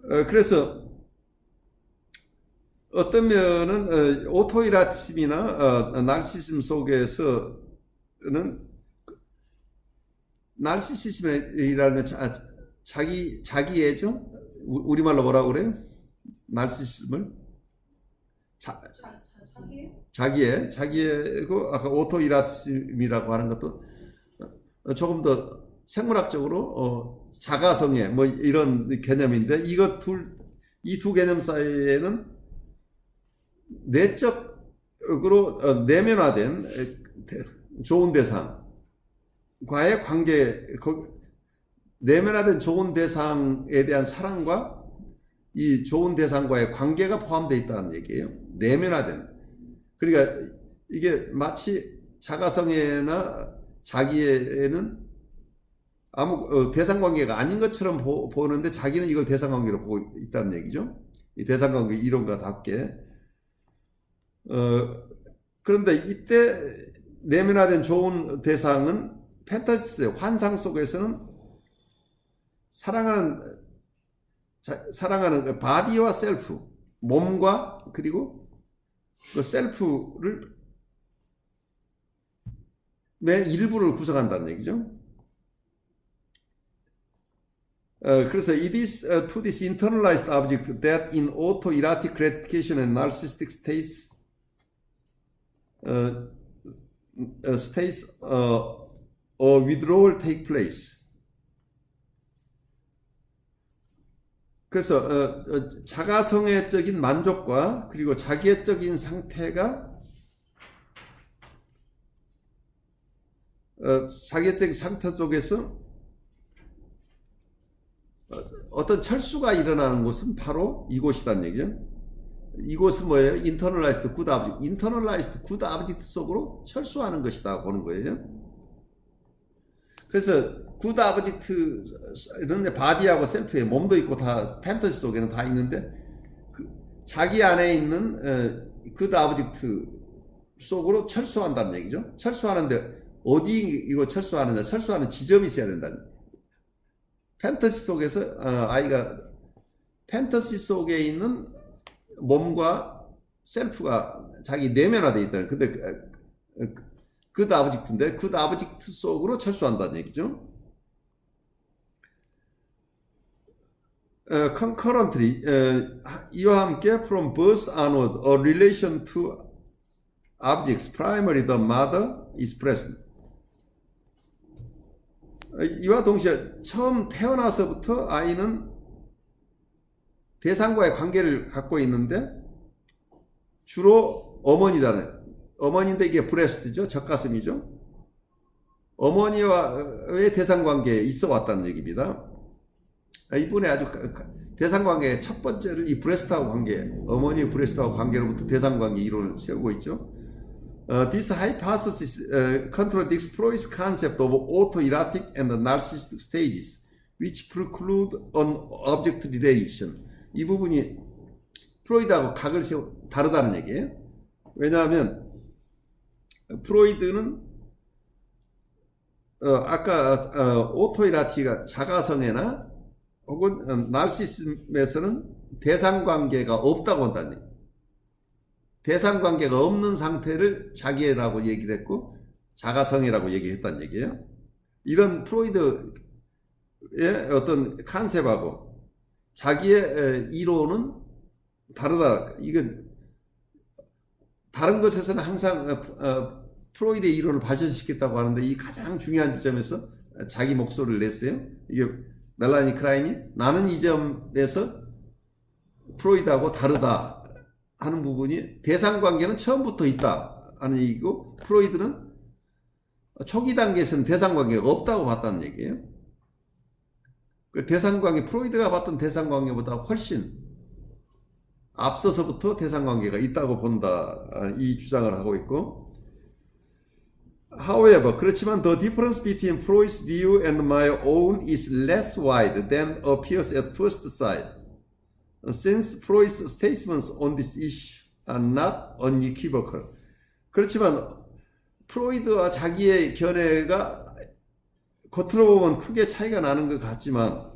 그래서 어떤 면은 오토이라티즘이나 나르시즘 속에서는 나르시시즘이라는 건 자기애죠? 우리말로 뭐라고 그래요? 나르시즘을? 자기애고 아까 오토이라티즘이라고 하는 것도 조금 더 생물학적으로 자가성애 뭐 이런 개념인데 이 두 개념 사이에는 내적으로 내면화된 좋은 대상과의 관계, 내면화된 좋은 대상에 대한 사랑과 이 좋은 대상과의 관계가 포함되어 있다는 얘기예요. 내면화된. 그러니까 이게 마치 자가성애나 자기애는 아무 대상관계가 아닌 것처럼 보는데 자기는 이걸 대상관계로 보고 있다는 얘기죠. 이 대상관계 이론과답게. 그런데 이때 내면화된 좋은 대상은 판타지 환상 속에서는 사랑하는 그 바디와 셀프, 몸과 그리고 그 셀프를 매 일부를 구성한다는 얘기죠. 그래서 it is to this internalized object that in autoerotic gratification and narcissistic states a withdrawal take place. 그래서 자가성애적인 만족과 그리고 자기애적인 상태가 자기애적인 상태 속에서 어떤 철수가 일어나는 곳은 바로 이곳이란 얘기죠. 이곳은 뭐예요? internalized good object. internalized good object 속으로 철수하는 것이다 보는 거예요. 그래서 good object는 바디하고 셀프에 몸도 있고 다 판타지 속에는 다 있는데 자기 안에 있는 good object 속으로 철수한다는 얘기죠. 철수하는데 어디로 철수하느냐? 철수하는 지점이 있어야 된다는. 판타지 속에서 아이가 판타지 속에 있는 몸과 셀프가 자기 내면화되어 있다는. 근데 굿 아브젝트인데 굿 아브젝트 속으로 철수한다는 얘기죠. concurrently 이와 함께 from birth onward a relation to objects primarily the mother is present. 이와 동시에 처음 태어나서부터 아이는 대상과의 관계를 갖고 있는데 주로 어머니인데 이게 브레스트죠. 젖가슴이죠. 어머니와의 대상관계에 있어 왔다는 얘기입니다. 이번에 아주 대상관계의 첫 번째를 이 브레스트하고 관계, 어머니의 브레스트하고 관계로부터 대상관계 이론을 세우고 있죠. This hypothesis contradicts Freud's concept of autoerotic and narcissistic stages, which preclude an object relation. 이 부분이 프로이드하고 각을 다르다는 얘기예요. 왜냐하면 프로이드는 아까 오토이라티가 자가성애나 혹은 나르시즘에서는 대상관계가 없다고 한다는 얘기예요. 대상관계가 없는 상태를 자기애라고 얘기를 했고 자가성애라고 얘기했다는 얘기예요. 이런 프로이드의 어떤 컨셉하고 자기의 이론은 다르다. 이건 다른 것에서는 항상 프로이드의 이론을 발전시켰다고 하는데 이 가장 중요한 지점에서 자기 목소리를 냈어요. 이게 멜라니 크라인이 나는 이 점에서 프로이드하고 다르다 하는 부분이 대상관계는 처음부터 있다 하는 얘기고 프로이드는 초기 단계에서는 대상관계가 없다고 봤다는 얘기예요. 그 대상관계, 프로이드가 봤던 대상관계보다 훨씬 앞서서부터 대상관계가 있다고 본다 이 주장을 하고 있고 However, 그렇지만 the difference between Freud's view and my own is less wide than appears at first sight. Since Freud's statements on this issue are not unequivocal. 그렇지만 프로이드와 자기의 견해가 겉으로 보면 크게 차이가 나는 것 같지만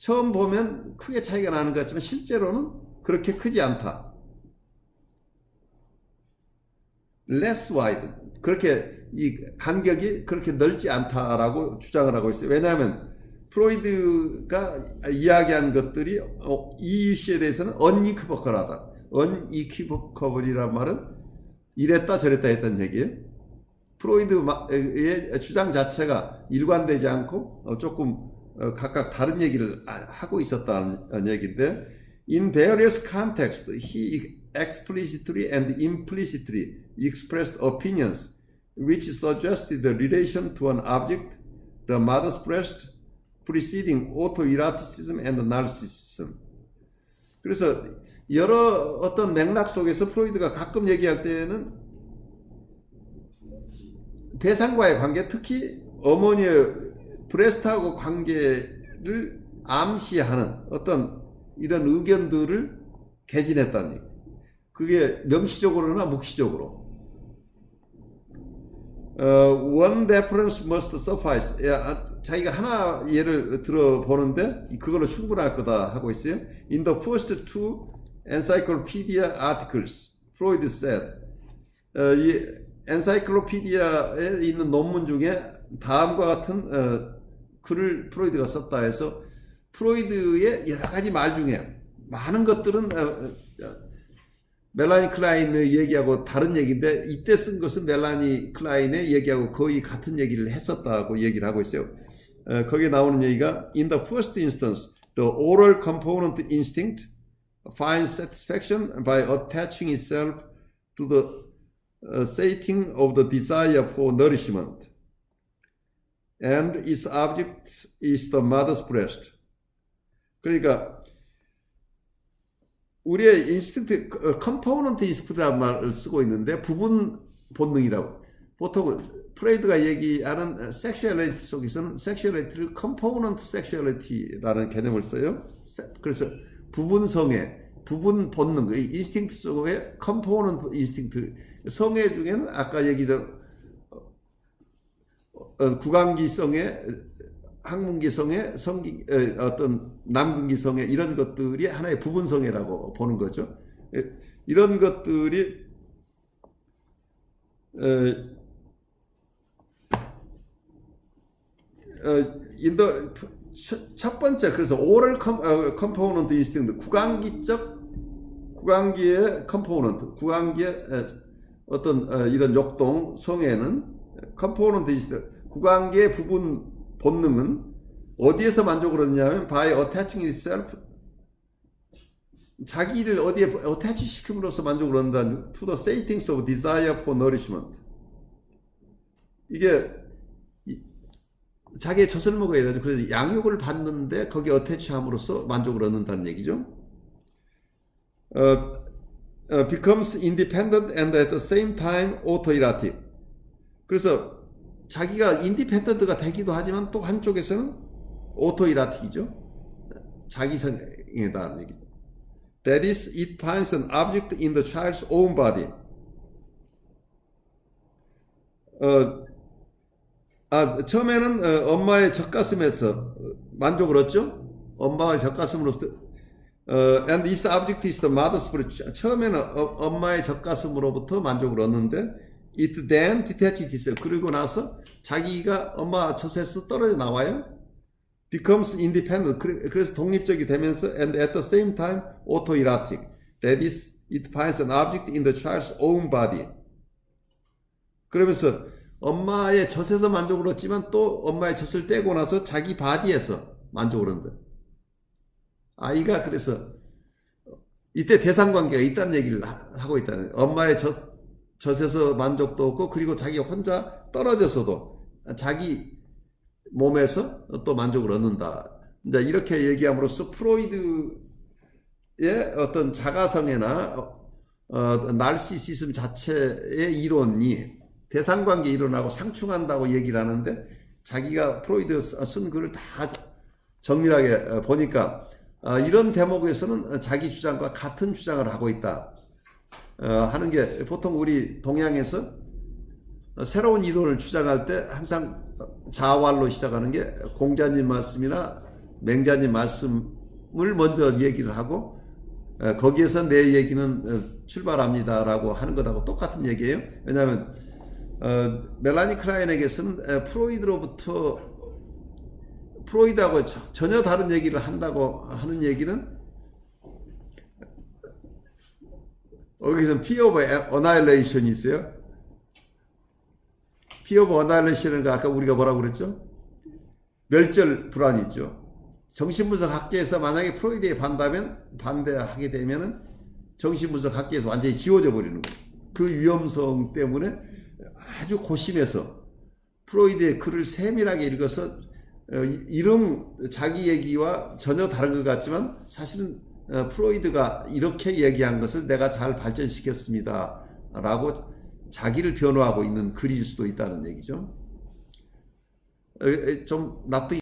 처음 보면 크게 차이가 나는 것 같지만 실제로는 그렇게 크지 않다. less wide. 그렇게 이 간격이 그렇게 넓지 않다라고 주장을 하고 있어요. 왜냐하면 프로이드가 이야기한 것들이 EUC에 대해서는 unequivocal하다. unequivocal이란 말은 이랬다 저랬다 했다는 얘기예요. 프로이드의 주장 자체가 일관되지 않고 조금 각각 다른 얘기를 하고 있었다는 얘기인데, in various contexts he explicitly and implicitly expressed opinions which suggested the relation to an object, the mother's breast, preceding autoeroticism and narcissism. 그래서 여러 어떤 맥락 속에서 프로이드가 가끔 얘기할 때는 대상과의 관계, 특히 어머니의 브레스트하고 관계를 암시하는 어떤 이런 의견들을 개진했다는 얘기. 그게 명시적으로나 묵시적으로. One reference must suffice. 자기가 하나 예를 들어보는데 그걸로 충분할 거다 하고 있어요. In the first two encyclopedia articles, Freud said, 이 엔사이클로피디아에 있는 논문 중에 다음과 같은 글을 프로이드가 썼다 해서, 프로이드의 여러 가지 말 중에 많은 것들은 멜라니 클라인의 얘기하고 다른 얘기인데, 이때 쓴 것은 멜라니 클라인의 얘기하고 거의 같은 얘기를 했었다고 얘기를 하고 있어요. 거기에 나오는 얘기가 In the first instance, the oral component instinct finds satisfaction by attaching itself to the sating of the desire for nourishment, and its object is the mother's breast. 그러니까 우리의 인스팅트, 컴포넌트 인스팅트라는 말을 쓰고 있는데 부분 본능이라고. 보통 프레이드가 얘기하는 섹슈얼리티 속에서는 섹슈얼리티를 컴포넌트 섹슈얼리티라는 개념을 써요. 그래서 부분 성애, 부분 본능, 인스팅트 속에 컴포넌트 인스팅트, 성애 중에는 아까 얘기던 구강기성애, 항문기성애, 어떤 남근기성애, 이런 것들이 하나의 부분성애라고 보는 거죠. 이런 것들이 첫 번째, 그래서 oral component instinct, 구강기의 컴포넌트, 구강기의 어떤 이런 욕동, 성애는 컴포넌트 instinct, 구강기의 부분 본능은 어디에서 만족을 얻느냐면 by attaching itself, 자기를 어디에 attach 시킴으로써 만족을 얻는다는, to the satings of desire for nourishment. 이게 자기의 젖을 먹어야 되죠. 그래서 양육을 받는데 거기에 어태치함으로써 만족을 얻는다는 얘기죠. Becomes independent and at the same time autoerotic. 그래서 자기가 인디펜던트가 되기도 하지만 또 한쪽에서는 autoerotic이죠. 자기성애다는 얘기죠. That is, it finds an object in the child's own body. 처음에는 엄마의 젖가슴에서 만족을 얻죠. 엄마의 젖가슴으로서 and this object is the mother's breast. 처음에는 엄마의 젖가슴으로부터 만족을 얻는데 it then detaches itself. 그리고 나서 자기가 엄마 젖에서 떨어져 나와요. becomes independent. 그래서 독립적이 되면서 and at the same time autoerotic. That is, it finds an object in the child's own body. 그러면서 엄마의 젖에서 만족을 얻지만 또 엄마의 젖을 떼고 나서 자기 바디에서 만족을 얻는다. 아이가 그래서 이때 대상관계가 있다는 얘기를 하고 있다는, 엄마의 젖에서 만족도 얻고 그리고 자기 혼자 떨어져서도 자기 몸에서 또 만족을 얻는다. 이제 이렇게 얘기함으로써 프로이드의 어떤 자가성애나 나르시시즘 자체의 이론이 대상관계 이론하고 상충한다고 얘기를 하는데, 자기가 프로이드 쓴 글을 다 정밀하게 보니까 이런 대목에서는 자기 주장과 같은 주장을 하고 있다 하는 게, 보통 우리 동양에서 새로운 이론을 주장할 때 항상 자활로 시작하는 게 공자님 말씀이나 맹자님 말씀을 먼저 얘기를 하고 거기에서 내 얘기는 출발합니다라고 하는 것하고 똑같은 얘기예요. 왜냐하면 멜라니 클라인에게서는 프로이드하고 전혀 다른 얘기를 한다고 하는 얘기는 여기서 Fear of Annihilation이 있어요. Fear of Annihilation은 아까 우리가 뭐라고 그랬죠? 멸절 불안이 있죠. 정신분석 학계에서 만약에 프로이드에 반대하게 되면은 정신분석 학계에서 완전히 지워져 버리는 거예요. 그 위험성 때문에 아주 고심해서 프로이드의 글을 세밀하게 읽어서 이름 자기 얘기와 전혀 다른 것 같지만 사실은 프로이드가 이렇게 얘기한 것을 내가 잘 발전시켰습니다 라고 자기를 변호하고 있는 글일 수도 있다는 얘기죠. 좀 납득이